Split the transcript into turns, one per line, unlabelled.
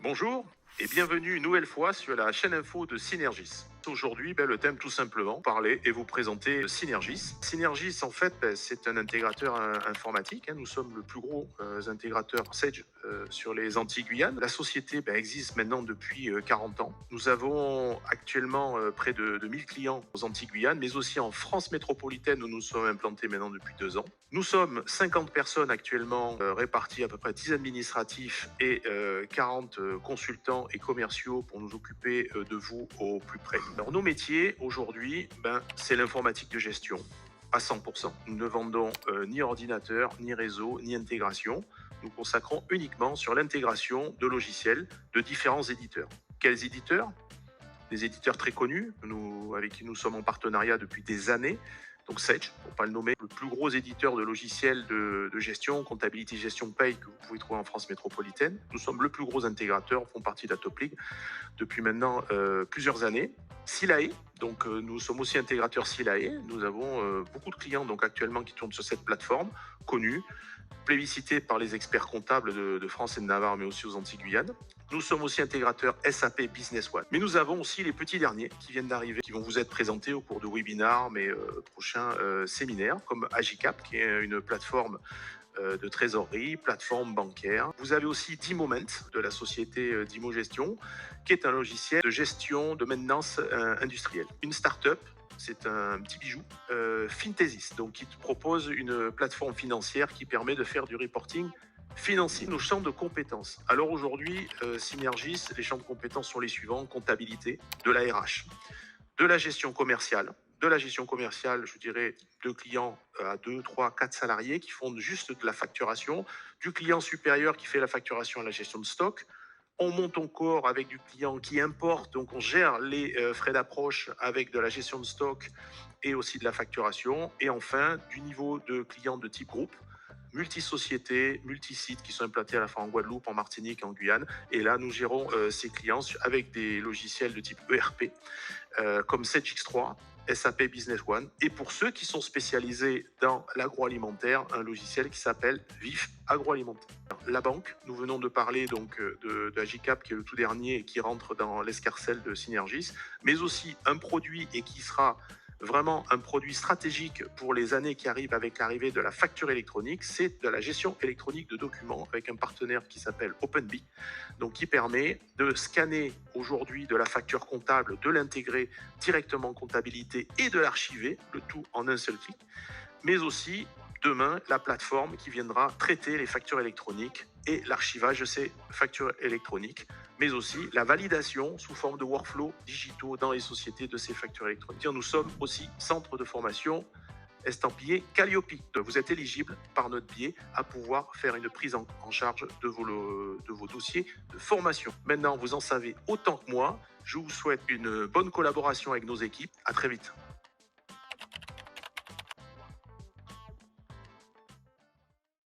Bonjour et bienvenue une nouvelle fois sur la chaîne info de Synergis. Aujourd'hui, le thème tout simplement, parler et vous présenter Synergis. Synergis, en fait, c'est un intégrateur informatique. Nous sommes le plus gros intégrateur Sage sur les Antilles-Guyane. La société existe maintenant depuis 40 ans. Nous avons actuellement près de 1000 clients aux Antilles-Guyane, mais aussi en France métropolitaine où nous sommes implantés maintenant depuis 2 ans. Nous sommes 50 personnes actuellement réparties, à peu près 10 administratifs et 40 consultants et commerciaux pour nous occuper de vous au plus près. Alors nos métiers aujourd'hui, c'est l'informatique de gestion à 100%. Nous ne vendons ni ordinateur, ni réseau, ni intégration. Nous consacrons uniquement sur l'intégration de logiciels de différents éditeurs. Quels éditeurs? Des éditeurs très connus, avec qui nous sommes en partenariat depuis des années. Donc Sage, pour ne pas le nommer, le plus gros éditeur de logiciels de gestion, comptabilité, gestion, paye que vous pouvez trouver en France métropolitaine. Nous sommes le plus gros intégrateur, font partie de la Top League depuis maintenant plusieurs années. Silae, donc nous sommes aussi intégrateurs Silae. Nous avons beaucoup de clients donc actuellement qui tournent sur cette plateforme, connue, plébiscitée par les experts comptables de France et de Navarre, mais aussi aux Antilles-Guyane. Nous sommes aussi intégrateurs SAP Business One. Mais nous avons aussi les petits derniers qui viennent d'arriver, qui vont vous être présentés au cours de webinars, mais prochains séminaires, comme Agicap, qui est une plateforme de trésorerie, plateforme bancaire. Vous avez aussi Dimoment de la société Dimo Gestion, qui est un logiciel de gestion de maintenance industrielle. Une start-up, c'est un petit bijou, Fintesis, donc qui te propose une plateforme financière qui permet de faire du reporting financier. Nos champs de compétences. Alors aujourd'hui, Synergis, les champs de compétences sont les suivants: comptabilité, de la RH, de la gestion commerciale. De la gestion commerciale, je dirais, de clients à 2, 3, 4 salariés qui font juste de la facturation, du client supérieur qui fait la facturation et la gestion de stock. On monte encore avec du client qui importe, donc on gère les frais d'approche avec de la gestion de stock et aussi de la facturation. Et enfin, du niveau de client de type groupe, multi-sociétés, multi-sites qui sont implantés à la fois en Guadeloupe, en Martinique, en Guyane. Et là, nous gérons ces clients avec des logiciels de type ERP, comme Sage X3, SAP Business One. Et pour ceux qui sont spécialisés dans l'agroalimentaire, un logiciel qui s'appelle Vif Agroalimentaire. La banque, nous venons de parler donc de Agicap, qui est le tout dernier et qui rentre dans l'escarcelle de Synergis, mais aussi un produit et qui sera vraiment un produit stratégique pour les années qui arrivent avec l'arrivée de la facture électronique, c'est de la gestion électronique de documents avec un partenaire qui s'appelle OpenBee, donc qui permet de scanner aujourd'hui de la facture comptable, de l'intégrer directement en comptabilité et de l'archiver, le tout en un seul clic, mais aussi demain la plateforme qui viendra traiter les factures électroniques et l'archivage de ces factures électroniques, mais aussi la validation sous forme de workflows digitaux dans les sociétés de ces factures électroniques. Nous sommes aussi centre de formation estampillé Calliope. Vous êtes éligible par notre biais à pouvoir faire une prise en charge de vos dossiers de formation. Maintenant, vous en savez autant que moi. Je vous souhaite une bonne collaboration avec nos équipes. À très vite.